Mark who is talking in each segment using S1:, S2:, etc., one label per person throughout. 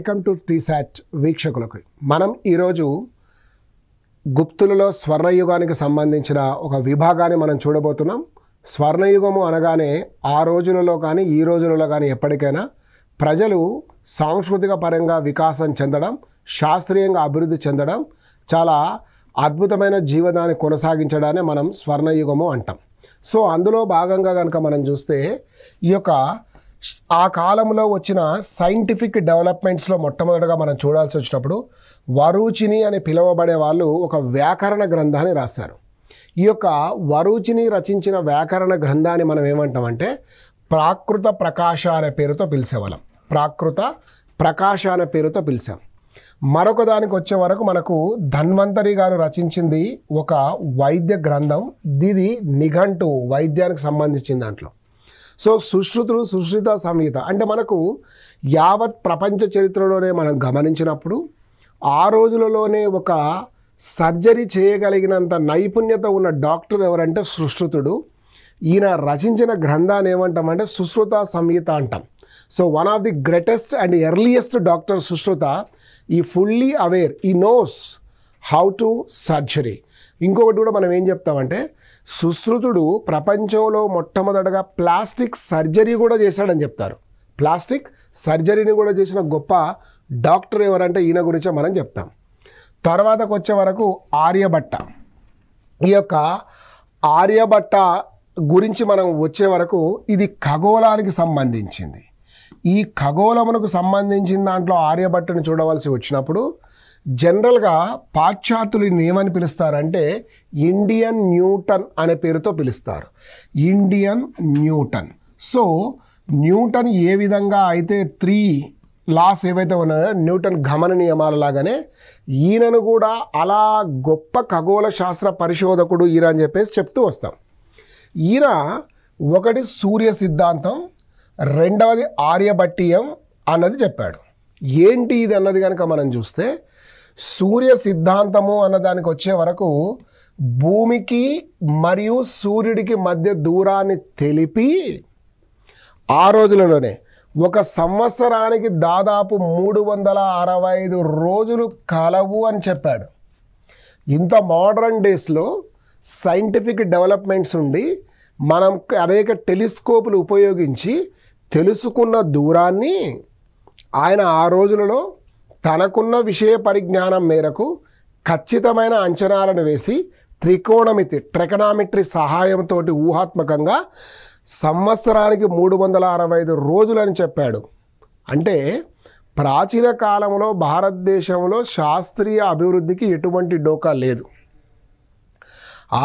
S1: Welcome to T-SAT వీక్షకులకు. మనం ఈరోజు గుప్తులలో స్వర్ణయుగానికి సంబంధించిన ఒక విభాగాన్ని మనం చూడబోతున్నాం. స్వర్ణయుగము అనగానే ఆ రోజులలో కానీ ఈ రోజులలో కానీ ఎప్పటికైనా ప్రజలు సాంస్కృతిక పరంగా వికాసం చెందడం, శాస్త్రీయంగా అభివృద్ధి చెందడం, చాలా అద్భుతమైన జీవనాన్ని కొనసాగించడాన్ని మనం స్వర్ణయుగము అంటాం. సో అందులో భాగంగా కనుక మనం చూస్తే ఈ యొక్క ఆ కాలంలో వచ్చిన సైంటిఫిక్ డెవలప్మెంట్స్లో మొట్టమొదటిగా మనం చూడాల్సి వచ్చినప్పుడు వరూచిని అని పిలువబడే వాళ్ళు ఒక వ్యాకరణ గ్రంథాన్ని రాశారు. ఈ యొక్క వరూచిని రచించిన వ్యాకరణ గ్రంథాన్ని మనం ఏమంటామంటే ప్రాకృత ప్రకాశ అనే పేరుతో పిలిచేవాళ్ళం. ప్రాకృత ప్రకాశ అనే పేరుతో పిలిచాం. మరొక దానికి వచ్చే వరకు మనకు ధన్వంతరి గారు రచించింది ఒక వైద్య గ్రంథం. ఇది నిఘంటు, వైద్యానికి సంబంధించిన దాంట్లో. సో సుశ్రుతుడు, సుశ్రుత సంహిత అంటే మనకు యావత్ ప్రపంచ చరిత్రలోనే మనం గమనించినప్పుడు ఆ రోజులలోనే ఒక సర్జరీ చేయగలిగినంత నైపుణ్యత ఉన్న డాక్టర్ ఎవరంటే సుశ్రుతుడు. ఈయన రచించిన గ్రంథాన్ని ఏమంటామంటే సుశ్రుత సంహిత అంటాం. So one of the greatest and earliest doctor Sushruta. ఈ ఫుల్లీ అవేర్, ఈ నోస్ హౌ టు సర్జరీ. ఇంకొకటి కూడా మనం ఏం చెప్తామంటే సుశ్రుతుడు ప్రపంచంలో మొట్టమొదటగా ప్లాస్టిక్ సర్జరీ కూడా చేశాడని చెప్తారు. ప్లాస్టిక్ సర్జరీని కూడా చేసిన గొప్ప డాక్టర్ ఎవరంటే ఈయన గురించే మనం చెప్తాం. తర్వాతకు వచ్చే వరకు ఆర్యభట్ట. ఈ యొక్క ఆర్యభట్ట గురించి మనం వచ్చే వరకు ఇది ఖగోళానికి సంబంధించింది. ఈ ఖగోళమునకు సంబంధించిన దాంట్లో ఆర్యభట్టను చూడవలసి వచ్చినప్పుడు జనరల్గా పాశ్చాత్యులు ఏమని పిలుస్తారంటే ఇండియన్ న్యూటన్ అనే పేరుతో పిలుస్తారు. Indian Newton. సో న్యూటన్ ఏ విధంగా అయితే 3 లాస్ ఏవైతే ఉన్నాయో న్యూటన్ గమన నియమాల లాగానే ఈయనను కూడా అలా గొప్ప ఖగోళ శాస్త్ర పరిశోధకుడు ఈయన అని చెప్పేసి చెప్తూ వస్తాం. ఈయన ఒకటి సూర్య సిద్ధాంతం, రెండవది ఆర్యభట్టీయం అన్నది చెప్పాడు. ఏంటి ఇది అన్నది కనుక మనం చూస్తే సూర్య సిద్ధాంతము అన్నదానికి వచ్చే వరకు భూమికి మరియు సూర్యుడికి మధ్య దూరాన్ని తెలిపి ఆ రోజులలోనే ఒక సంవత్సరానికి దాదాపు 365 రోజులు కలవు అని చెప్పాడు. ఇంత మోడర్న్ డేస్లో సైంటిఫిక్ డెవలప్మెంట్స్ ఉండి మనం అనేక టెలిస్కోపులు ఉపయోగించి తెలుసుకున్న దూరాన్ని ఆయన ఆ రోజులలో తనకున్న విషయ పరిజ్ఞానం మేరకు ఖచ్చితమైన అంచనాలను వేసి త్రికోణమితి, ట్రిగనామెట్రీ సహాయంతో ఊహాత్మకంగా సంవత్సరానికి 365 రోజులని చెప్పాడు. అంటే ప్రాచీన కాలంలో భారతదేశంలో శాస్త్రీయ అభివృద్ధికి ఎటువంటి డోకా లేదు.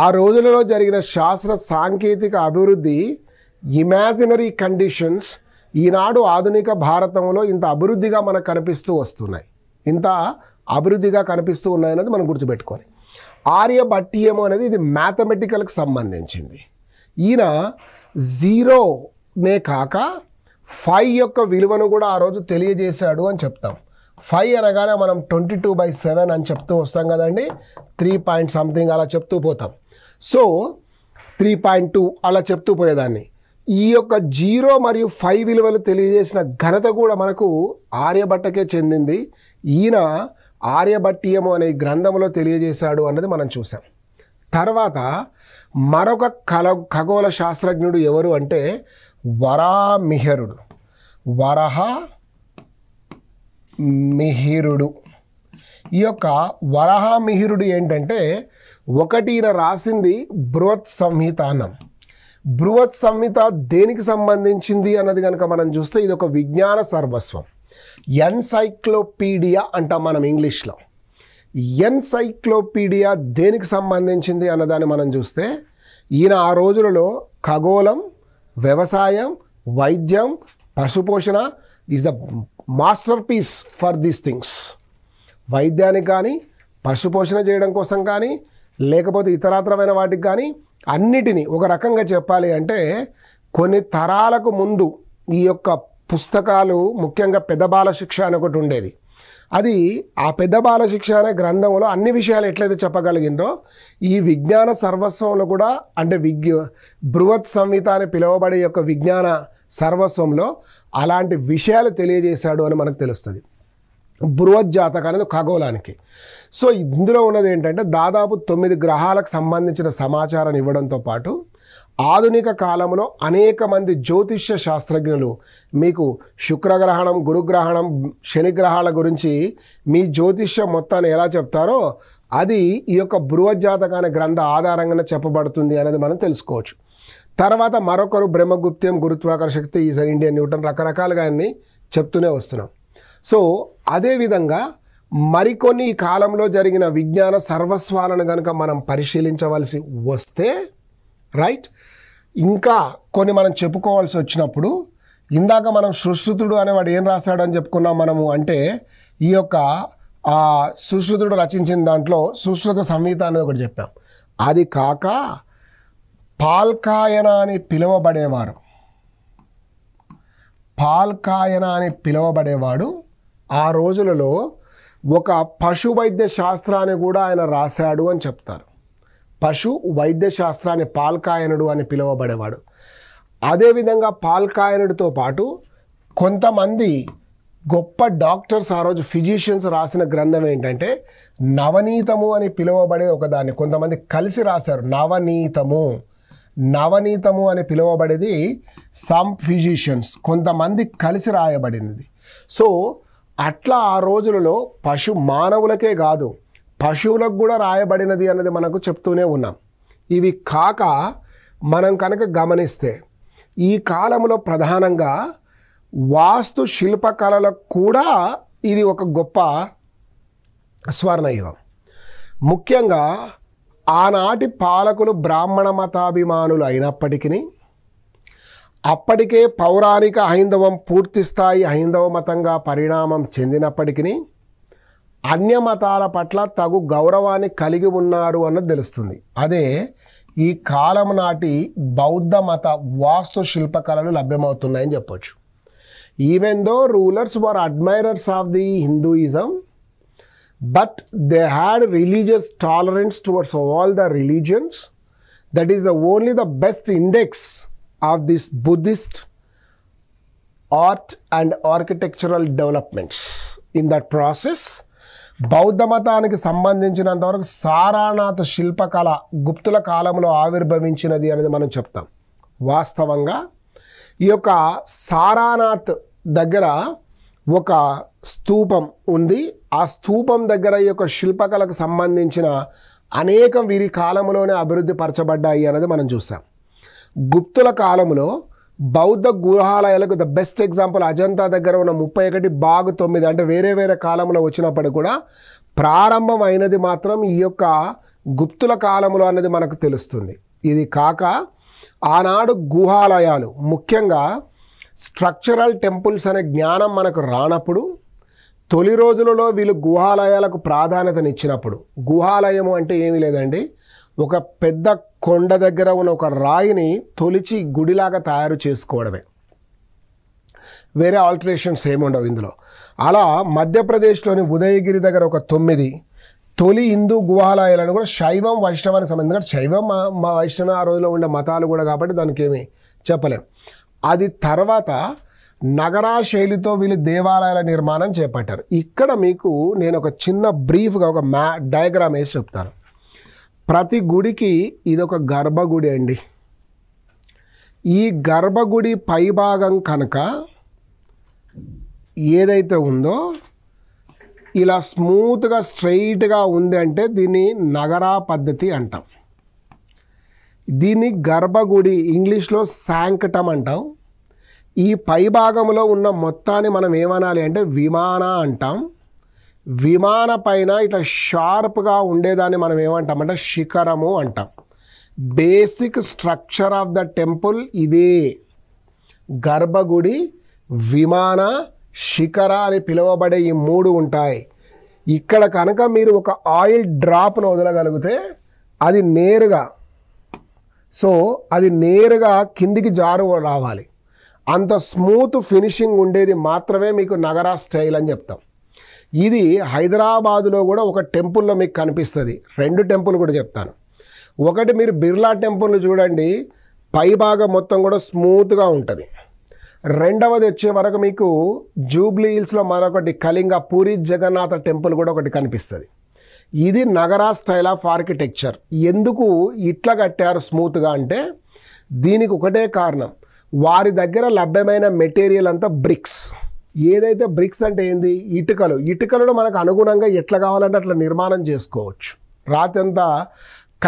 S1: ఆ రోజులలో జరిగిన శాస్త్ర సాంకేతిక అభివృద్ధి, ఇమాజినరీ కండిషన్స్ ఈనాడు ఆధునిక భారతంలో ఇంత అభివృద్ధిగా మనకు కనిపిస్తూ వస్తున్నాయి. ఇంత అభివృద్ధిగా కనిపిస్తూ ఉన్నాయన్నది మనం గుర్తుపెట్టుకోవాలి. ఆర్యభట్టీయము అనేది ఇది మ్యాథమెటికల్కి సంబంధించింది. ఈయన 0నే కాక 5 యొక్క విలువను కూడా ఆ రోజు తెలియజేశాడు అని చెప్తాం. 5 అనగానే మనం 22/7 అని చెప్తూ వస్తాం కదండి. 3 పాయింట్ సంథింగ్ అలా చెప్తూ పోతాం. సో 3.2 అలా చెప్తూ పోయేదాన్ని. ఈ యొక్క 0 మరియు 5 విలువలు తెలియజేసిన ఘనత కూడా మనకు ఆర్యభట్టకే చెందింది. ఈయన ఆర్యభట్టీయము అనే గ్రంథంలో తెలియజేశాడు అన్నది మనం చూసాం. తర్వాత మరొక ఖగోళ శాస్త్రజ్ఞుడు ఎవరు అంటే వరాహమిహిరుడు. వరాహమిహిరుడు. ఈ యొక్క వరాహమిహిరుడు ఏంటంటే ఒకటి ఈయన రాసింది బృహత్ సంహిత అన్నం. బృహత్ సంహిత దేనికి సంబంధించింది అన్నది కనుక మనం చూస్తే ఇది ఒక విజ్ఞాన సర్వస్వం. ఎన్సైక్లోపీడియా అంటాం మనం ఇంగ్లీష్లో. ఎన్సైక్లోపీడియా దేనికి సంబంధించింది అన్నదాన్ని మనం చూస్తే ఈయన ఆ రోజులలో ఖగోళం, వ్యవసాయం, వైద్యం, పశుపోషణ is a masterpiece for these things. వైద్యానికి కానీ, పశుపోషణ చేయడం కోసం కానీ, లేకపోతే ఇతరత్రమైన వాటికి కానీ అన్నిటినీ ఒక రకంగా చెప్పాలి అంటే కొన్ని తరాలకు ముందు ఈ యొక్క పుస్తకాలు, ముఖ్యంగా పెద్ద బాల శిక్ష అని ఒకటి ఉండేది. అది ఆ పెద్ద బాల శిక్ష అనే గ్రంథంలో అన్ని విషయాలు ఎట్లయితే చెప్పగలిగిందో ఈ విజ్ఞాన సర్వస్వంలో కూడా అంటే బృహత్ సంహిత అని పిలువబడే యొక్క విజ్ఞాన సర్వస్వంలో అలాంటి విషయాలు తెలియజేశాడు అని మనకు తెలుస్తుంది. బృహజ్జాతక అనేది ఖగోళానికి. సో ఇందులో ఉన్నది ఏంటంటే దాదాపు 9 గ్రహాలకు సంబంధించిన సమాచారాన్ని ఇవ్వడంతో పాటు ఆధునిక కాలంలో అనేక మంది జ్యోతిష్య శాస్త్రజ్ఞులు మీకు శుక్రగ్రహణం, గురుగ్రహణం, శనిగ్రహాల గురించి మీ జ్యోతిష్యం మొత్తాన్ని ఎలా చెప్తారో అది ఈ యొక్క బృహజ్జాతక అనే గ్రంథ ఆధారంగానే చెప్పబడుతుంది అనేది మనం తెలుసుకోవచ్చు. తర్వాత మరొకరు బ్రహ్మగుప్త్యం, గురుత్వాకర్షణ, ఈజ్ ఇండియన్ న్యూటన్, రకరకాలుగా అన్ని చెప్తూనే వస్తున్నాం. సో అదేవిధంగా మరికొన్ని ఈ కాలంలో జరిగిన విజ్ఞాన సర్వస్వాలను కనుక మనం పరిశీలించవలసి వస్తే రైట్, ఇంకా కొన్ని మనం చెప్పుకోవాల్సి వచ్చినప్పుడు ఇందాక మనం సుశ్రుతుడు అనేవాడు ఏం రాశాడు అని చెప్పుకున్నాం మనము. అంటే ఈ యొక్క సుశ్రుతుడు రచించిన దాంట్లో సుశ్రుత సంహిత అనేది ఒకటి చెప్పాం. అది కాక పాల్కాయన అని పిలువబడేవారు, పాల్కాయన అని పిలువబడేవాడు ఆ రోజులలో ఒక పశు వైద్య శాస్త్రాన్ని కూడా ఆయన రాశాడు అని చెప్తారు. పశు వైద్య శాస్త్రాన్ని పాల్కాయనుడు అని పిలువబడేవాడు. అదేవిధంగా పాల్కాయనుడితో పాటు కొంతమంది గొప్ప డాక్టర్స్ ఆ రోజు ఫిజిషియన్స్ రాసిన గ్రంథం ఏంటంటే నవనీతము అని పిలువబడే ఒకదాన్ని కొంతమంది కలిసి రాశారు. నవనీతము అని పిలువబడేది సమ్ ఫిజిషియన్స్ కొంతమంది కలిసి రాయబడింది. సో అట్లా ఆ రోజులలో మానవులకే కాదు పశువులకు కూడా రాయబడినది అన్నది మనకు చెప్తూనే ఉన్నాం. ఇవి కాక మనం కనుక గమనిస్తే ఈ కాలంలో ప్రధానంగా వాస్తు శిల్పకళలకు కూడా ఇది ఒక గొప్ప స్వర్ణయుగం. ముఖ్యంగా ఆనాటి పాలకులు బ్రాహ్మణ మతాభిమానులు అయినప్పటికీ అప్పటికే పౌరాణిక హైందవం పూర్తిస్థాయి హైందవ మతంగా పరిణామం చెందినప్పటికీ అన్య మతాల పట్ల తగు గౌరవాన్ని కలిగి ఉన్నారు అన్నది తెలుస్తుంది. అదే ఈ కాలం నాటి బౌద్ధ మత వాస్తు శిల్పకళలు లభ్యమవుతున్నాయని చెప్పొచ్చు. Even though rulers were admirers of the Hinduism, but they had religious tolerance towards all the religions. That is the best index of this Buddhist art and architectural developments. In that process, బౌద్ధ మతానికి సంబంధించినంతవరకు సారానాథ్ శిల్పకళ గుప్తుల కాలంలో ఆవిర్భవించినది అనేది మనం చెప్తాం. వాస్తవంగా ఈ యొక్క సారానాథ్ దగ్గర ఒక స్తూపం ఉంది. ఆ స్తూపం దగ్గర ఈ యొక్క శిల్పకళకు సంబంధించిన అనేకం వీరి కాలంలోనే అభివృద్ధి పరచబడ్డాయి అనేది మనం చూసాం. గుప్తుల కాలంలో బౌద్ధ గుహాలయాలకు ద బెస్ట్ ఎగ్జాంపుల్ అజంతా దగ్గర ఉన్న 31/9 అంటే వేరే వేరే కాలంలో వచ్చినప్పటికీ కూడా ప్రారంభం అయినది మాత్రం ఈ యొక్క గుప్తుల కాలంలో అన్నది మనకు తెలుస్తుంది. ఇది కాక ఆనాడు గుహాలయాలు ముఖ్యంగా స్ట్రక్చరల్ టెంపుల్స్ అనే జ్ఞానం మనకు రానప్పుడు తొలి రోజులలో వీళ్ళు గుహాలయాలకు ప్రాధాన్యతనిచ్చినప్పుడు, గుహాలయము అంటే ఏమీ లేదండి, ఒక పెద్ద కొండ దగ్గర ఉన్న ఒక రాయిని తొలిచి గుడిలాగా తయారు చేసుకోవడమే, వేరే ఆల్టరేషన్స్ ఏముండవు ఇందులో. అలా మధ్యప్రదేశ్లోని ఉదయగిరి దగ్గర ఒక 9 తొలి హిందూ గుహాలయాలను కూడా శైవం వైష్ణవానికి సంబంధించి, ఎందుకంటే శైవం మా వైష్ణవ ఆ రోజులో ఉండే మతాలు కూడా కాబట్టి దానికి ఏమీ చెప్పలేం. అది తర్వాత నగరా శైలితో వీళ్ళు దేవాలయాల నిర్మాణం చేపట్టారు. ఇక్కడ మీకు నేను ఒక చిన్న బ్రీఫ్గా ఒక డయాగ్రామ్ వేసి చెప్తాను. ప్రతి గుడికి ఇదొక గర్భగుడి అండి. ఈ గర్భగుడి పైభాగం కనుక ఏదైతే ఉందో ఇలా స్మూత్గా స్ట్రైట్గా ఉంది అంటే దీన్ని నగరా పద్ధతి అంటాం. దీన్ని గర్భగుడి ఇంగ్లీష్లో శాంక్టమ్ అంటాం. ఈ పైభాగంలో ఉన్న మొత్తాన్ని మనం ఏమనాలి అంటే విమాన అంటాం. విమాన పైన ఇట్లా షార్ప్గా ఉండేదాన్ని మనం ఏమంటామంటే శిఖరము అంటాం. Basic structure of the temple ఇదే. గర్భగుడి, విమాన, శిఖర అని పిలువబడే ఈ 3 ఉంటాయి. ఇక్కడ కనుక మీరు ఒక ఆయిల్ డ్రాప్ను వదలగలిగితే అది నేరుగా కిందికి జారు రావాలి. అంత స్మూత్ ఫినిషింగ్ ఉండేది మాత్రమే మీకు నగరా స్టైల్ అని చెప్తాం. ఇది హైదరాబాదులో కూడా ఒక టెంపుల్లో మీకు కనిపిస్తుంది. 2 టెంపుల్ కూడా చెప్తాను. ఒకటి మీరు బిర్లా టెంపుల్ చూడండి, పైభాగం మొత్తం కూడా స్మూత్గా ఉంటుంది. రెండవది వచ్చే వరకు మీకు జూబ్లీ హిల్స్లో మరొకటి కళింగ పూరి జగన్నాథ టెంపుల్ కూడా ఒకటి కనిపిస్తుంది. ఇది నగరా స్టైల్ ఆఫ్ ఆర్కిటెక్చర్. ఎందుకు ఇట్లా కట్టారు స్మూత్గా అంటే దీనికి ఒకటే కారణం, వారి దగ్గర లభ్యమైన మెటీరియల్ అంతా బ్రిక్స్. ఏదైతే బ్రిక్స్ అంటే ఏంది, ఇటుకలను మనకు అనుగుణంగా ఎట్లా కావాలంటే అట్లా నిర్మాణం చేసుకోవచ్చు, రాతి అంతా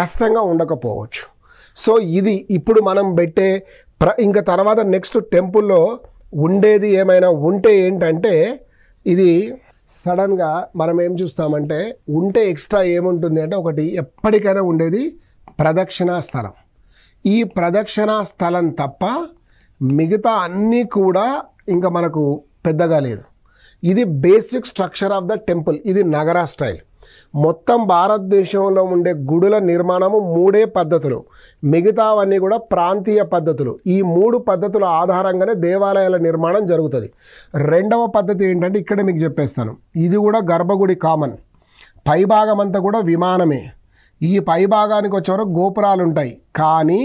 S1: కష్టంగా ఉండకపోవచ్చు. సో ఇది ఇప్పుడు మనం పెట్టే ఇంకా తర్వాత నెక్స్ట్ టెంపుల్లో ఉండేది ఏమైనా ఉంటే ఏంటంటే, ఇది సడన్గా మనం ఏం చూస్తామంటే ఉంటే ఎక్స్ట్రా ఏముంటుంది అంటే, ఒకటి ఎప్పటికైనా ఉండేది ప్రదక్షిణా స్థలం. ఈ ప్రదక్షిణా స్థలం తప్ప మిగతా అన్నీ కూడా ఇంకా మనకు పెద్దగా లేదు. ఇది basic structure of the temple. ఇది నగరా స్టైల్. మొత్తం భారతదేశంలో ఉండే గుడుల నిర్మాణము 3 పద్ధతులు, మిగతావన్నీ కూడా ప్రాంతీయ పద్ధతులు. ఈ 3 పద్ధతుల ఆధారంగానే దేవాలయాల నిర్మాణం జరుగుతుంది. రెండవ పద్ధతి ఏంటంటే ఇక్కడ మీకు చెప్పేస్తాను. ఇది కూడా గర్భగుడి కామన్. పైభాగం అంతా కూడా విమానమే. ఈ పైభాగానికి వచ్చే వరకు గోపురాలు ఉంటాయి, కానీ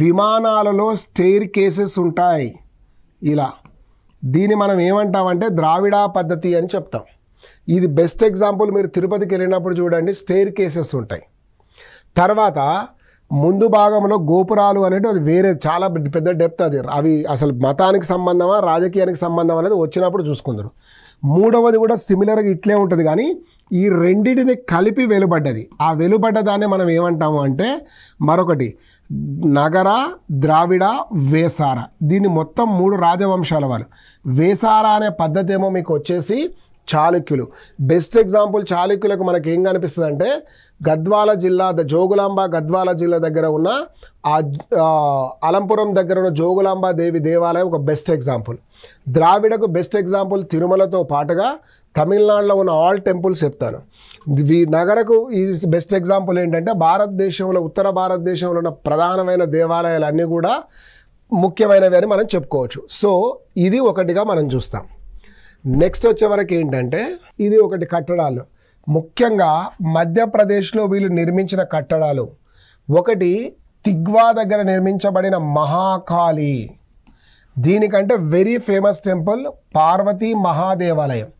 S1: విమానాలలో స్టెయిర్ కేసెస్ ఉంటాయి ఇలా. దీన్ని మనం ఏమంటామంటే ద్రావిడా పద్ధతి అని చెప్తాం. ఇది బెస్ట్ ఎగ్జాంపుల్. మీరు తిరుపతికి వెళ్ళినప్పుడు చూడండి, స్టెయిర్ కేసెస్ ఉంటాయి. తర్వాత ముందు భాగంలో గోపురాలు అనేవి అది వేరే చాలా పెద్ద డెప్త్. అవి అసలు మతానికి సంబంధమా రాజకీయానికి సంబంధం అనేది వచ్చినప్పుడు చూసుకుందరు. మూడవది కూడా సిమిలర్గా ఇట్లే ఉంటుంది, కానీ ఈ రెండింటిని కలిపి వెలువడ్డది. ఆ వెలువడ్డదాన్ని మనం ఏమంటాము అంటే మరొకటి నగర, ద్రావిడ, వేసార. దీన్ని మొత్తం 3 రాజవంశాల వాళ్ళు. వేసార అనే పద్ధతి ఏమో మీకు వచ్చేసి చాళుక్యులు. బెస్ట్ ఎగ్జాంపుల్ చాళుక్యులకు మనకి ఏం కనిపిస్తుంది అంటే గద్వాల జిల్లా, జోగులాంబ గద్వాల జిల్లా దగ్గర ఉన్న అలంపురం దగ్గర ఉన్న జోగులాంబ దేవి దేవాలయం ఒక బెస్ట్ ఎగ్జాంపుల్. ద్రావిడకు బెస్ట్ ఎగ్జాంపుల్ తిరుమలతో పాటుగా తమిళనాడులో ఉన్న ఆల్ టెంపుల్స్ చెప్తాను. నగరకు ఈ బెస్ట్ ఎగ్జాంపుల్ ఏంటంటే భారతదేశంలో, ఉత్తర భారతదేశంలో ఉన్న ప్రధానమైన దేవాలయాలన్నీ కూడా ముఖ్యమైనవి అని మనం చెప్పుకోవచ్చు. సో ఇది ఒకటిగా మనం చూస్తాం. నెక్స్ట్ వచ్చే వరకు ఏంటంటే ఇది ఒకటి కట్టడాలు. ముఖ్యంగా మధ్యప్రదేశ్లో వీళ్ళు నిర్మించిన కట్టడాలు. ఒకటి తిగ్వా దగ్గర నిర్మించబడిన మహాకాళి. దీనికంటే వెరీ ఫేమస్ టెంపుల్ పార్వతీ మహాదేవాలయం.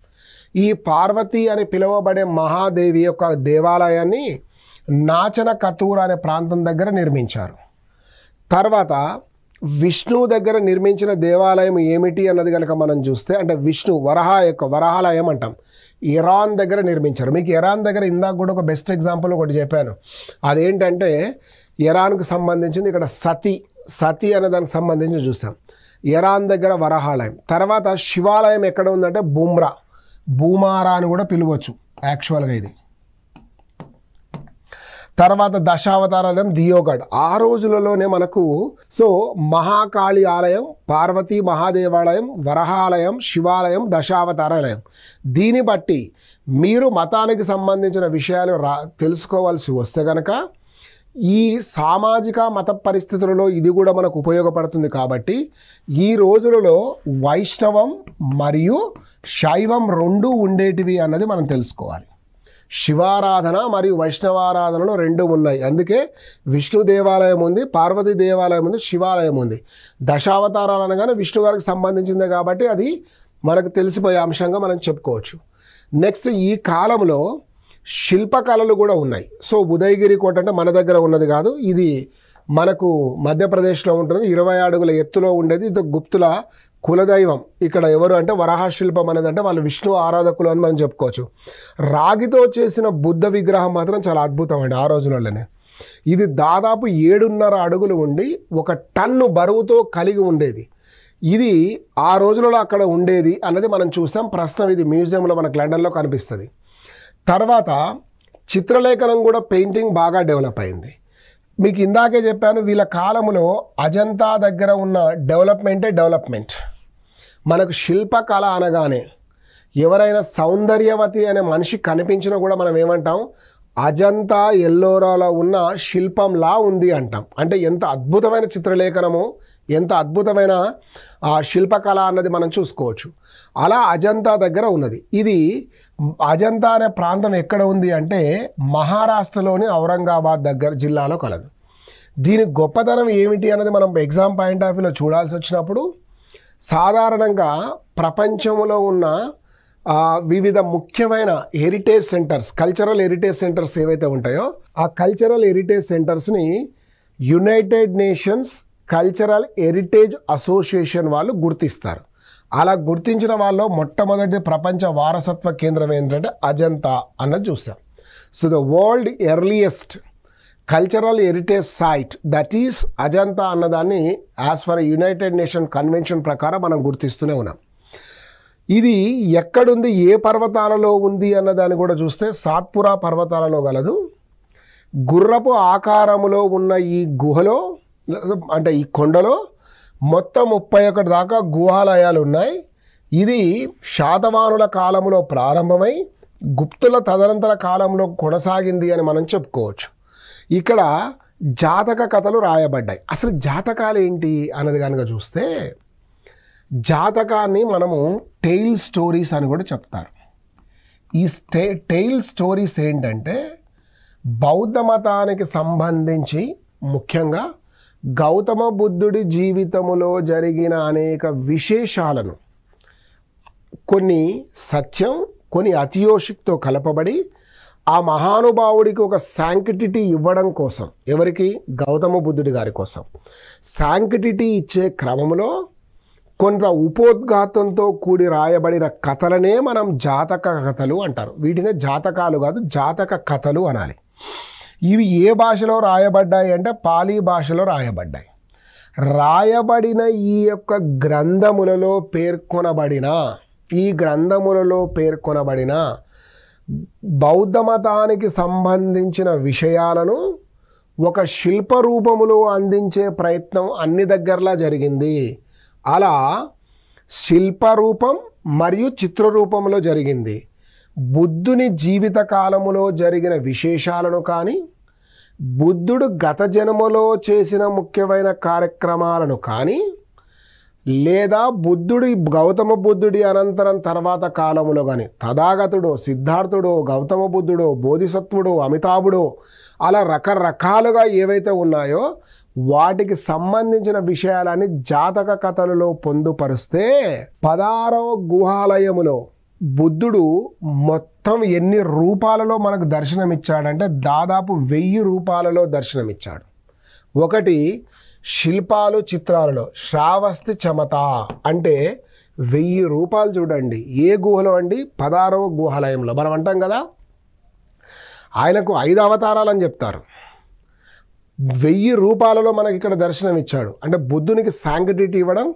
S1: ఈ పార్వతి అని పిలువబడే మహాదేవి యొక్క దేవాలయాన్ని నాచన కతూర్ అనే ప్రాంతం దగ్గర నిర్మించారు. తర్వాత విష్ణు దగ్గర నిర్మించిన దేవాలయం ఏమిటి అన్నది కనుక మనం చూస్తే, అంటే విష్ణు వరాహాలయం అంటాం, ఇరాన్ దగ్గర నిర్మించారు. మీకు ఇరాన్ దగ్గర ఇందాక కూడా ఒక బెస్ట్ ఎగ్జాంపుల్ ఒకటి చెప్పాను. అదేంటంటే ఇరాన్కు సంబంధించింది ఇక్కడ సతీ అనే దానికి సంబంధించి చూస్తాం. ఇరాన్ దగ్గర వరాహాలయం. తర్వాత శివాలయం ఎక్కడ ఉందంటే భూమారా అని కూడా పిలవచ్చు యాక్చువల్గా ఇది. తర్వాత దశావతారాలయం దియోగఢ్. ఆ రోజులలోనే మనకు మహాకాళి ఆలయం, పార్వతీ మహాదేవాలయం, వరహాలయం, శివాలయం, దశావతారాలయం. దీన్ని బట్టి మీరు మతానికి సంబంధించిన విషయాలు తెలుసుకోవాల్సి వస్తే కనుక ఈ సామాజిక మత పరిస్థితులలో ఇది కూడా మనకు ఉపయోగపడుతుంది. కాబట్టి ఈ రోజులలో వైష్ణవం మరియు శైవం 2 ఉండేటివి అన్నది మనం తెలుసుకోవాలి. శివారాధన మరియు వైష్ణవారాధనలో 2 ఉన్నాయి. అందుకే విష్ణు దేవాలయం ఉంది, పార్వతీ దేవాలయం ఉంది, శివాలయం ఉంది. దశావతారాలు అనగానే విష్ణు గారికి సంబంధించిందే కాబట్టి అది మనకు తెలిసిపోయే అంశంగా మనం చెప్పుకోవచ్చు. నెక్స్ట్ ఈ కాలంలో శిల్పకళలు కూడా ఉన్నాయి. ఉదయగిరి కోట అంటే మన దగ్గర ఉన్నది కాదు, ఇది మనకు మధ్యప్రదేశ్లో ఉంటుంది. 20 అడుగుల ఎత్తులో ఉండేది. ఇది గుప్తుల కులదైవం. ఇక్కడ ఎవరు అంటే వరాహ శిల్పం అనేది అంటే వాళ్ళు విష్ణు ఆరాధకులు అని మనం చెప్పుకోవచ్చు. రాగితో చేసిన బుద్ధ విగ్రహం మాత్రం చాలా అద్భుతం అండి ఆ రోజులలోనే. ఇది దాదాపు 7.5 అడుగులు ఉండి 1 టన్ను బరువుతో కలిగి ఉండేది. ఇది ఆ రోజులలో అక్కడ ఉండేది అన్నది మనం చూస్తాం. ప్రస్తుతం ఇది మ్యూజియంలో మనకు లండన్లో కనిపిస్తుంది. తర్వాత చిత్రలేఖనం కూడా పెయింటింగ్ బాగా డెవలప్ అయింది. మీకు ఇందాకే చెప్పాను, వీళ్ళ కాలంలో అజంతా దగ్గర ఉన్న డెవలప్మెంట్. మనకు శిల్పకళ అనగానే ఎవరైనా సౌందర్యవతి అనే మనిషి కనిపించినా కూడా మనం ఏమంటాం, అజంతా ఎల్లోరాలో ఉన్న శిల్పంలా ఉంది అంటాం. అంటే ఎంత అద్భుతమైన చిత్రలేఖనమో, ఎంత అద్భుతమైన శిల్పకళ అన్నది మనం చూసుకోవచ్చు. అలా అజంతా దగ్గర ఉన్నది. ఇది అజంతా అనే ప్రాంతం ఎక్కడ ఉంది అంటే మహారాష్ట్రలోని ఔరంగాబాద్ దగ్గర జిల్లాలో కలదు. దీని గొప్పతనం ఏమిటి అన్నది మనం ఎగ్జామ్ పాయింట్ ఆఫ్ వ్యూలో చూడాల్సి వచ్చినప్పుడు సాధారణంగా ప్రపంచంలో ఉన్న వివిధ ముఖ్యమైన heritage centres, cultural heritage centres ఏవైతే ఉంటాయో ఆ కల్చరల్ హెరిటేజ్ సెంటర్స్ని United Nations cultural heritage association వాళ్ళు గుర్తిస్తారు. అలా గుర్తించిన వాళ్ళు మొట్టమొదటి ప్రపంచ వారసత్వ కేంద్రం ఏంటంటే అజంతా అన్నది చూసాం. So the world earliest cultural heritage site that is Ajanta అన్నదాన్ని as per United Nation convention ప్రకారం మనం గుర్తిస్తూనే ఉన్నాం. ఇది ఎక్కడుంది, ఏ పర్వతాలలో ఉంది అన్నదాన్ని కూడా చూస్తే సాత్పురా పర్వతాలలో గలదు. గుర్రపు ఆకారములో ఉన్న ఈ గుహలో అంటే ఈ కొండలో మొత్తం 31 దాకా గుహాలయాలు ఉన్నాయి. ఇది శాతవాహనుల కాలంలో ప్రారంభమై గుప్తుల తదనంతర కాలంలో కొనసాగింది అని మనం చెప్పుకోవచ్చు. ఇక్కడ జాతక కథలు రాయబడ్డాయి. అసలు జాతకాలు ఏంటి అన్నది కనుక చూస్తే జాతకాన్ని మనము టెయిల్ స్టోరీస్ అని కూడా చెప్తారు. ఈ టెయిల్ స్టోరీస్ ఏంటంటే బౌద్ధ మతానికి సంబంధించి ముఖ్యంగా గౌతమ బుద్ధుడి జీవితములో జరిగిన అనేక విశేషాలను కొన్ని సత్యం కొన్ని అతియోషిక్తో కలపబడి ఆ మహానుభావుడికి ఒక శాంక్టిటీ ఇవ్వడం కోసం, ఎవరికి, గౌతమ బుద్ధుడి గారి కోసం శాంక్టిటీ ఇచ్చే క్రమంలో కొంత ఉపోద్ఘాతంతో కూడి రాయబడిన కథలనే మనం జాతక కథలు అంటారు. వీటినే జాతకాలు కాదు, జాతక కథలు అనాలి. ఇవి ఏ భాషలో రాయబడ్డాయి అంటే పాలీ భాషలో రాయబడ్డాయి. రాయబడిన ఈ యొక్క గ్రంథములలో పేర్కొనబడిన బౌద్ధ మతానికి సంబంధించిన విషయాలను ఒక శిల్ప రూపములో అందించే ప్రయత్నం అన్ని దగ్గరలా జరిగింది. అలా శిల్పరూపం మరియు చిత్రరూపంలో జరిగింది. బుద్ధుని జీవిత కాలములో జరిగిన విశేషాలను కానీ, బుద్ధుడు గత జన్మలో చేసిన ముఖ్యమైన కార్యక్రమాలను కానీ, లేదా గౌతమ బుద్ధుడి అనంతరం తర్వాత కాలములో కానీ తథాగతుడో, సిద్ధార్థుడో, గౌతమ బుద్ధుడో, బోధిసత్వుడో, అమితాభుడో అలా రకరకాలుగా ఏవైతే ఉన్నాయో వాటికి సంబంధించిన విషయాలని జాతక కథలలో పొందుపరిస్తే 16వ గుహాలయములో బుద్ధుడు మొత్తం ఎన్ని రూపాలలో మనకు దర్శనమిచ్చాడంటే దాదాపు 1000 రూపాలలో దర్శనమిచ్చాడు. ఒకటి శిల్పాలు చిత్రాలలో శ్రావస్తి చమత అంటే 1000 రూపాలు చూడండి. ఏ గుహలో అండి? 16వ గుహాలయంలో. మనం అంటాం కదా ఆయనకు 5 అవతారాలు అని చెప్తారు. 1000 రూపాలలో మనకి ఇక్కడ దర్శనం ఇచ్చాడు. అంటే బుద్ధునికి శాంక్టిటీ ఇవ్వడం,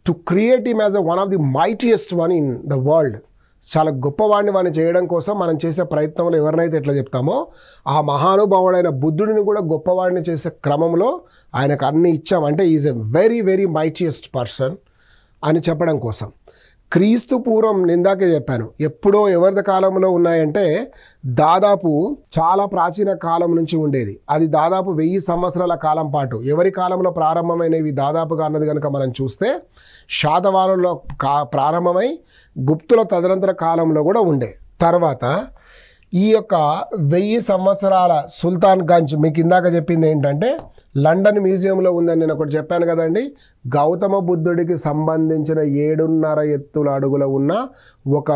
S1: to create him as one of the mightiest one in the world, చాలా గొప్పవాడిని చేయడం కోసం మనం చేసే ప్రయత్నంలో ఎవరినైతే ఎట్లా చెప్తామో ఆ మహానుభావుడైన బుద్ధుడిని కూడా గొప్పవాడిని చేసే క్రమంలో ఆయనకు అన్ని ఇచ్చాం. అంటే is a very very mightiest person అని చెప్పడం కోసం. క్రీస్తు పూర్వం ఇందాకే చెప్పాను, ఎప్పుడో ఎవరి కాలంలో ఉన్నాయంటే దాదాపు చాలా ప్రాచీన కాలం నుంచి ఉండేది. అది దాదాపు 1000 సంవత్సరాల కాలం పాటు. ఎవరి కాలంలో ప్రారంభమైనవి దాదాపుగా అన్నది కనుక మనం చూస్తే శాతవాహనుల్లో ప్రారంభమై గుప్తుల తదనంతర కాలంలో కూడా ఉండే. తర్వాత ఈ యొక్క 1000 సంవత్సరాల సుల్తాన్ గంజ్, మీకు ఇందాక చెప్పింది ఏంటంటే లండన్ మ్యూజియంలో ఉందని నేను ఒకటి చెప్పాను కదండి. గౌతమ బుద్ధుడికి సంబంధించిన 7.5 ఎత్తుల అడుగుల ఉన్న ఒక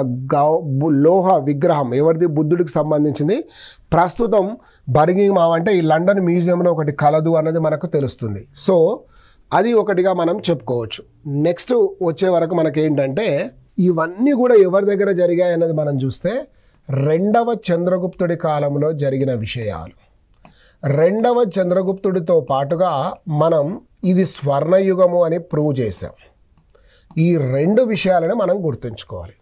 S1: లోహ విగ్రహం ఎవరిది? బుద్ధుడికి సంబంధించింది. ప్రస్తుతం బర్మింగ్హామ్ అంటే ఈ లండన్ మ్యూజియంలో ఒకటి కలదు అన్నది మనకు తెలుస్తుంది. సో అది ఒకటిగా మనం చెప్పుకోవచ్చు. నెక్స్ట్ వచ్చే వరకు మనకేంటంటే ఇవన్నీ కూడా ఎవరి దగ్గర జరిగాయి అన్నది మనం చూస్తే 2వ చంద్రగుప్తుడి కాలంలో జరిగిన విషయాలు. 2వ చంద్రగుప్తుడితో పాటుగా మనం ఇది స్వర్ణయుగము అని ప్రూవ్ చేసాం. ఈ 2 విషయాలను మనం గుర్తుంచుకోవాలి.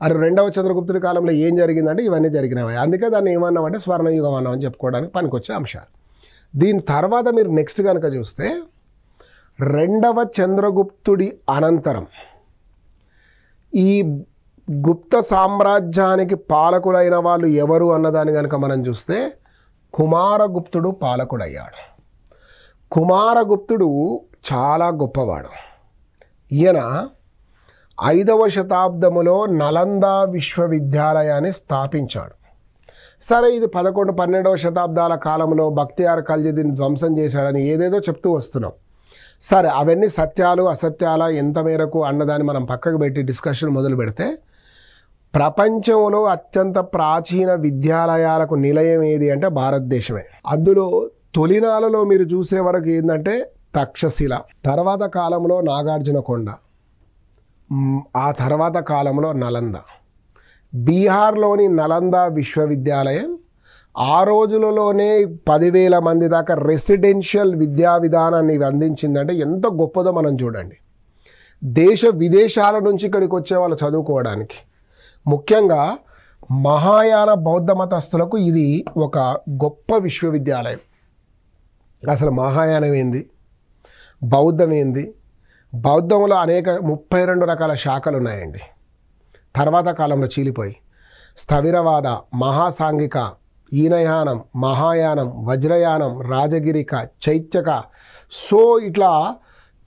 S1: అది 2వ చంద్రగుప్తుడి కాలంలో ఏం జరిగిందంటే ఇవన్నీ జరిగినవి. అందుకే దాన్ని ఏమన్నామంటే స్వర్ణయుగం అన్నామని చెప్పుకోవడానికి పనికొచ్చే అంశాలు. దీని తర్వాత మీరు నెక్స్ట్ కనుక చూస్తే 2వ చంద్రగుప్తుడి అనంతరం ఈ గుప్త సామ్రాజ్యానికి పాలకులైన వాళ్ళు ఎవరు అన్నదాన్ని కనుక మనం చూస్తే కుమారగుప్తుడు పాలకుడయ్యాడు. కుమారగుప్తుడు చాలా గొప్పవాడు. ఈయన 5వ శతాబ్దములో నలందా విశ్వవిద్యాలయాన్ని స్థాపించాడు. సరే, ఇది 11, 12వ శతాబ్దాల కాలంలో బక్తియార్ ఖల్జీ దీన్ని ధ్వంసం చేశాడని ఏదేదో చెప్తూ వస్తున్నాం. సరే, అవన్నీ సత్యాలు అసత్యాల ఎంత మేరకు అన్నదాన్ని మనం పక్కకు పెట్టి డిస్కషన్ మొదలు పెడితే, ప్రపంచంలో అత్యంత ప్రాచీన విద్యాలయాలకు నిలయం ఏది అంటే భారతదేశమే. అందులో తొలినాలలో మీరు చూసే వరకు ఏంటంటే తక్షశిల, తర్వాత కాలంలో నాగార్జునకొండ, ఆ తర్వాత కాలంలో నలంద. బీహార్లోని నలంద విశ్వవిద్యాలయం ఆ రోజులలోనే 10,000 మంది దాకా రెసిడెన్షియల్ విద్యా విధానాన్ని అందించిందంటే ఎంత గొప్పదో మనం చూడండి. దేశ విదేశాల నుంచి ఇక్కడికి వచ్చే వాళ్ళు చదువుకోవడానికి, ముఖ్యంగా మహాయాన బౌద్ధ మతస్థులకు ఇది ఒక గొప్ప విశ్వవిద్యాలయం. అసలు మహాయానం ఏంది, బౌద్ధం ఏంది? బౌద్ధంలో 32 రకాల శాఖలు ఉన్నాయండి. తర్వాత కాలంలో చీలిపోయి స్థవిరవాద, మహాసాంఘిక, ఈనయానం, మహాయానం, వజ్రయానం, రాజగిరిక, చైత్యక, సో ఇట్లా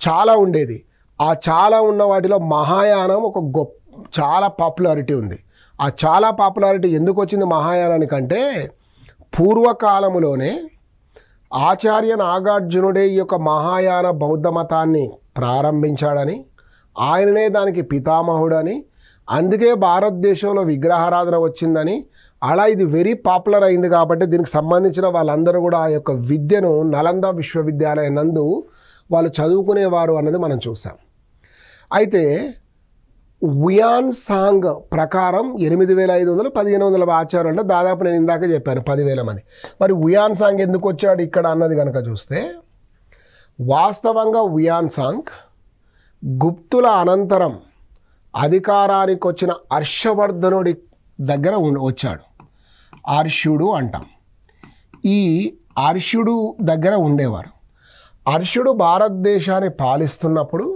S1: చాలా ఉండేది. ఆ చాలా ఉన్న వాటిలో మహాయానం ఒక చాలా పాపులారిటీ ఉంది. ఆ చాలా పాపులారిటీ ఎందుకు వచ్చింది మహాయానానికంటే, పూర్వకాలములోనే ఆచార్య నాగార్జునుడే ఈ యొక్క మహాయాన బౌద్ధ మతాన్ని ప్రారంభించాడని, ఆయననే దానికి పితామహుడని, అందుకే భారతదేశంలో విగ్రహారాధన వచ్చిందని, అలా ఇది వెరీ పాపులర్ అయింది. కాబట్టి దీనికి సంబంధించిన వాళ్ళందరూ కూడా ఆ యొక్క విద్యను నలంద విశ్వవిద్యాలయం నందు వాళ్ళు చదువుకునేవారు అన్నది మనం చూసాం. అయితే ఉయాన్ సాంగ్ ప్రకారం 8,500 1,500 ఆచారం అంటే దాదాపు నేను ఇందాక చెప్పాను 10,000 మంది. మరి ఉయాన్ సాంగ్ ఎందుకు వచ్చాడు ఇక్కడ అన్నది కనుక చూస్తే, వాస్తవంగా ఉయాన్ సాంగ్ గుప్తుల అనంతరం అధికారానికి వచ్చిన హర్షవర్ధనుడి దగ్గర వచ్చాడు. హర్షుడు అంటాం. ఈ హర్షుడు దగ్గర ఉండేవారు. హర్షుడు భారతదేశాన్ని పాలిస్తున్నప్పుడు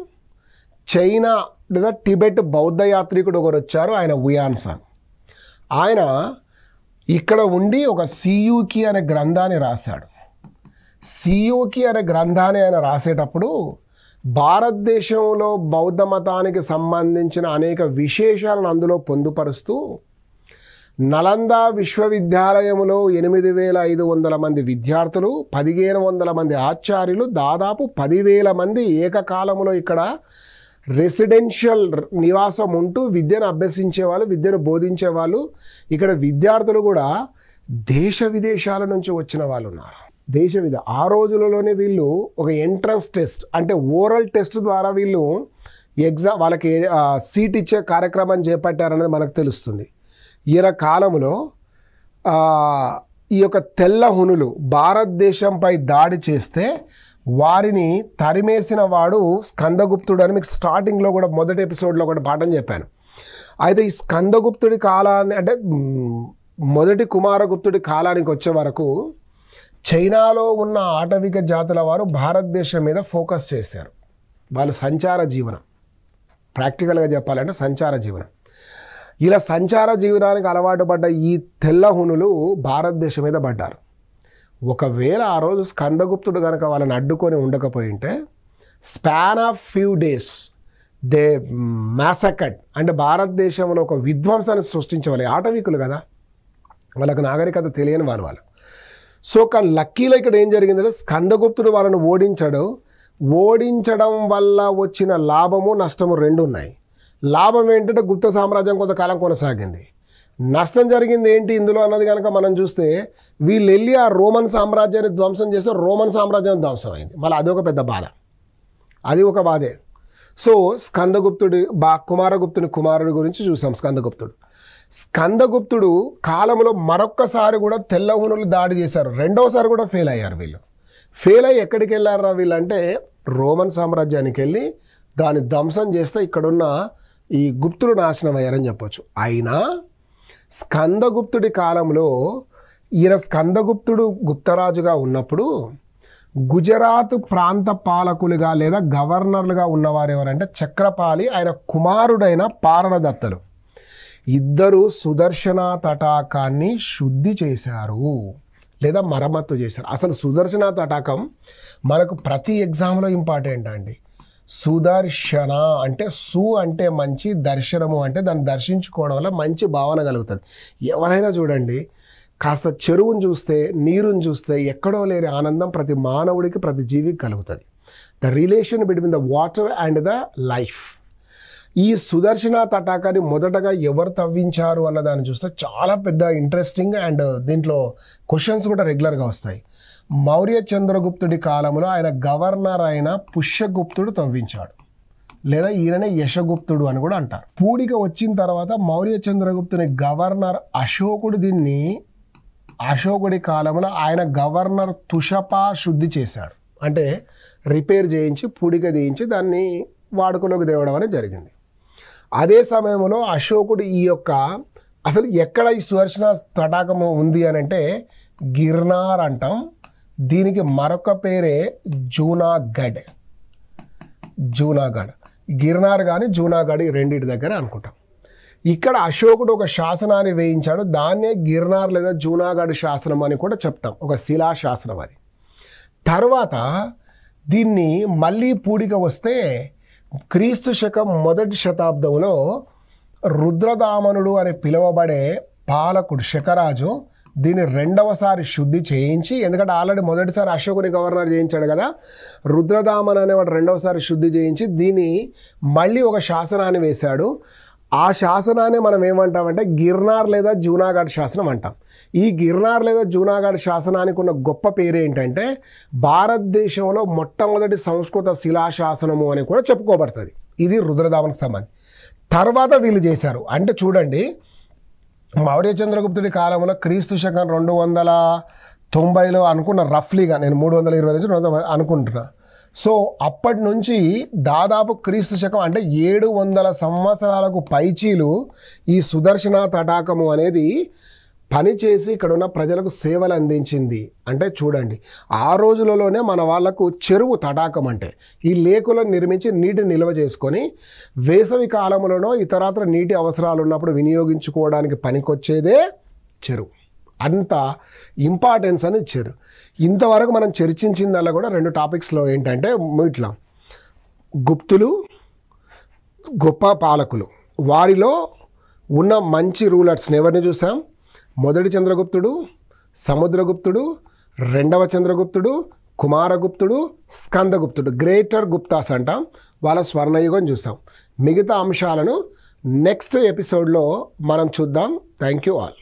S1: చైనా లేదా టిబెట్ బౌద్ధ యాత్రికుడు ఒకరు వచ్చారు, ఆయన ఉయాన్ సాంగ్. ఆయన ఇక్కడ ఉండి ఒక సియూకి అనే గ్రంథాన్ని రాశాడు. సియూకి అనే గ్రంథాన్ని ఆయన రాసేటప్పుడు భారతదేశంలో బౌద్ధ మతానికి సంబంధించిన అనేక విశేషాలను అందులో పొందుపరుస్తూ, నలంద విశ్వవిద్యాలయంలో 8,500 మంది విద్యార్థులు, 1,500 మంది ఆచార్యులు, దాదాపు 10,000 మంది ఏకకాలంలో ఇక్కడ రెసిడెన్షియల్ నివాసం ఉంటూ విద్యను అభ్యసించేవాళ్ళు, విద్యను బోధించేవాళ్ళు. ఇక్కడ విద్యార్థులు కూడా దేశ విదేశాల నుంచి వచ్చిన వాళ్ళు ఉన్నారు. ఆ రోజులలోనే వీళ్ళు ఒక ఎంట్రన్స్ టెస్ట్ అంటే ఓరల్ టెస్ట్ ద్వారా వీళ్ళు వాళ్ళకి సీట్ ఇచ్చే కార్యక్రమం చేపట్టారనేది మనకు తెలుస్తుంది. ఈయన కాలంలో ఈ యొక్క తెల్ల హునులు భారతదేశంపై దాడి చేస్తే వారిని తరిమేసిన వాడు స్కందగుప్తుడు అని మీకు స్టార్టింగ్లో కూడా మొదటి ఎపిసోడ్లో కూడా పాఠం చెప్పాను. అయితే ఈ స్కందగుప్తుడి కాలాన్ని అంటే మొదటి కుమారగుప్తుడి కాలానికి వచ్చే వరకు చైనాలో ఉన్న ఆటవిక జాతుల వారు భారతదేశం మీద ఫోకస్ చేశారు. వాళ్ళు సంచార జీవనం, ప్రాక్టికల్గా చెప్పాలంటే సంచార జీవనం. ఇలా సంచార జీవనానికి అలవాటు పడ్డ ఈ తెల్ల హునులు భారతదేశం మీద పడ్డారు. ఒకవేళ ఆ రోజు స్కందగుప్తుడు కనుక వాళ్ళని అడ్డుకొని ఉండకపోయి ఉంటే span of few days they massacred అంటే భారతదేశంలో ఒక విధ్వంసాన్ని సృష్టించేవాళ్ళు. ఆటవికులు కదా, వాళ్ళకు నాగరికత తెలియని వాళ్ళు. సో కానీ లక్కీలో ఇక్కడ ఏం జరిగిందంటే స్కందగుప్తుడు వాళ్ళని ఓడించడం వల్ల వచ్చిన లాభము నష్టము రెండు ఉన్నాయి. లాభం ఏంటంటే గుప్త సామ్రాజ్యం కొంతకాలం కొనసాగింది. నష్టం జరిగింది ఏంటి ఇందులో అన్నది కనుక మనం చూస్తే, వీళ్ళు వెళ్ళి ఆ రోమన్ సామ్రాజ్యాన్ని ధ్వంసం చేస్తే రోమన్ సామ్రాజ్యం ధ్వంసం అయింది. మళ్ళీ అదొక పెద్ద బాధ, అది ఒక బాధే. సో స్కందగుప్తుడి కుమారగుప్తుని కుమారుడి గురించి చూసాం. స్కందగుప్తుడు కాలంలో మరొక్కసారి కూడా తెల్ల హునులు దాడి చేశారు. రెండోసారి కూడా ఫెయిల్ అయ్యారు. వీళ్ళు ఫెయిల్ అయ్యి ఎక్కడికి వెళ్ళారా వీళ్ళంటే రోమన్ సామ్రాజ్యానికి వెళ్ళి దాన్ని ధ్వంసం చేస్తే ఇక్కడున్న ఈ గుప్తులు నాశనం అయ్యారని చెప్పొచ్చు. అయినా స్కందగుప్తుడి కాలంలో స్కందగుప్తుడు గుప్తరాజుగా ఉన్నప్పుడు గుజరాత్ ప్రాంత పాలకులుగా లేదా గవర్నర్లుగా ఉన్నవారు ఎవరంటే చక్రపాలి, ఆయన కుమారుడైన పారణదత్తలు. ఇద్దరు సుదర్శన తటాకాన్ని శుద్ధి చేశారు లేదా మరమ్మత్తు చేశారు. అసలు సుదర్శన తటాకం మనకు ప్రతి ఎగ్జామ్లో ఇంపార్టెంట్ అండి. సుదర్శన అంటే అంటే మంచి, దర్శనము అంటే దాన్ని దర్శించుకోవడం వల్ల మంచి భావన కలుగుతుంది. ఎవరైనా చూడండి, కాస్త చెరువును చూస్తే, నీరుని చూస్తే ఎక్కడో లేని ఆనందం ప్రతి మానవుడికి, ప్రతి జీవికి కలుగుతుంది. The relation between the water and the life. ఈ సుదర్శన తటాకాన్ని మొదటగా ఎవరు తవ్వించారు అన్న దాన్ని చూస్తే చాలా పెద్ద ఇంట్రెస్టింగ్ అండ్ దీంట్లో క్వశ్చన్స్ కూడా రెగ్యులర్గా వస్తాయి. మౌర్య చంద్రగుప్తుడి కాలంలో ఆయన గవర్నర్ అయిన పుష్యగుప్తుడు తవ్వించాడు, లేదా ఈయననే యశగుప్తుడు అని కూడా అంటారు. పూడిక వచ్చిన తర్వాత మౌర్య చంద్రగుప్తుని గవర్నర్ అశోకుడు దీన్ని అశోకుడి కాలంలో ఆయన గవర్నర్ తుషపా శుద్ధి చేశాడు, అంటే రిపేర్ చేయించి పూడిక తీయించి దాన్ని వాడుకలోకి తేవడం అనేది జరిగింది. అదే సమయంలో అశోకుడు ఈ యొక్క అసలు ఎక్కడ ఈ సుదర్శన తటాకము ఉంది అని అంటే గిర్నార్ అంటాం. దీనికి మరొక పేరే జూనాగఢ్. గిర్నార్ కానీ జూనాగఢ్ ఈ రెండింటి దగ్గర అనుకుంటాం. ఇక్కడ అశోకుడు ఒక శాసనాన్ని వేయించాడు, దాన్నే గిర్నార్ లేదా జూనాగఢ్ శాసనం అని కూడా చెప్తాం, ఒక శిలా శాసనం అది. తర్వాత దీన్ని మళ్ళీ పూడిక వస్తే క్రీస్తు శకం 1వ శతాబ్దంలో రుద్రదామనుడు అని పిలువబడే పాలకుడు శకరాజు దీన్ని 2వసారి శుద్ధి చేయించి, ఎందుకంటే ఆల్రెడీ మొదటిసారి అశోకుని గవర్నర్ చేయించాడు కదా, రుద్రదామన్ అనేవాడు 2వసారి శుద్ధి చేయించి దీన్ని మళ్ళీ ఒక శాసనాన్ని వేశాడు. ఆ శాసనాన్ని మనం ఏమంటామంటే గిర్నార్ లేదా జూనాగఢ్ శాసనం అంటాం. ఈ గిర్నార్ లేదా జూనాగఢ్ శాసనానికి ఉన్న గొప్ప పేరు ఏంటంటే భారతదేశంలో మొట్టమొదటి సంస్కృత శిలాశాసనము అని కూడా చెప్పుకోబడుతుంది. ఇది రుద్రదామన్కి సంబంధించి. తర్వాత వీళ్ళు చేశారు అంటే చూడండి, మౌర్య చంద్రగుప్తుడి కాలంలో క్రీస్తు శకం 290లో అనుకున్న, రఫ్లీగా నేను 320 నుంచి 290 అనుకుంటున్నా. సో అప్పటి నుంచి దాదాపు క్రీస్తు శకం అంటే 700 సంవత్సరాలకు పైచీలు ఈ సుదర్శన తటాకము అనేది పనిచేసి ఇక్కడ ఉన్న ప్రజలకు సేవలు అందించింది. అంటే చూడండి, ఆ రోజులలోనే మన వాళ్లకు చెరువు తటాకం అంటే ఈ లేకులను నిర్మించి నీటిని నిల్వ చేసుకొని వేసవి కాలంలోనో ఇతరత్ర నీటి అవసరాలు ఉన్నప్పుడు వినియోగించుకోవడానికి పనికొచ్చేదే చెరువు. అంత ఇంపార్టెన్స్ అని ఇచ్చారు. ఇంతవరకు మనం చర్చించిందల్లా కూడా 2 టాపిక్స్లో ఏంటంటే ఇట్లా గుప్తులు, గొప్ప పాలకులు, వారిలో ఉన్న మంచి రూలర్స్ని ఎవరిని చూసాం? మొదటి చంద్రగుప్తుడు, సముద్రగుప్తుడు, 2వ చంద్రగుప్తుడు, కుమారగుప్తుడు, స్కందగుప్తుడు, గ్రేటర్ గుప్తాస్ అంటాం. వాళ్ళ స్వర్ణయుగం చూసాం. మిగతా అంశాలను నెక్స్ట్ ఎపిసోడ్లో మనం చూద్దాం. Thank you all.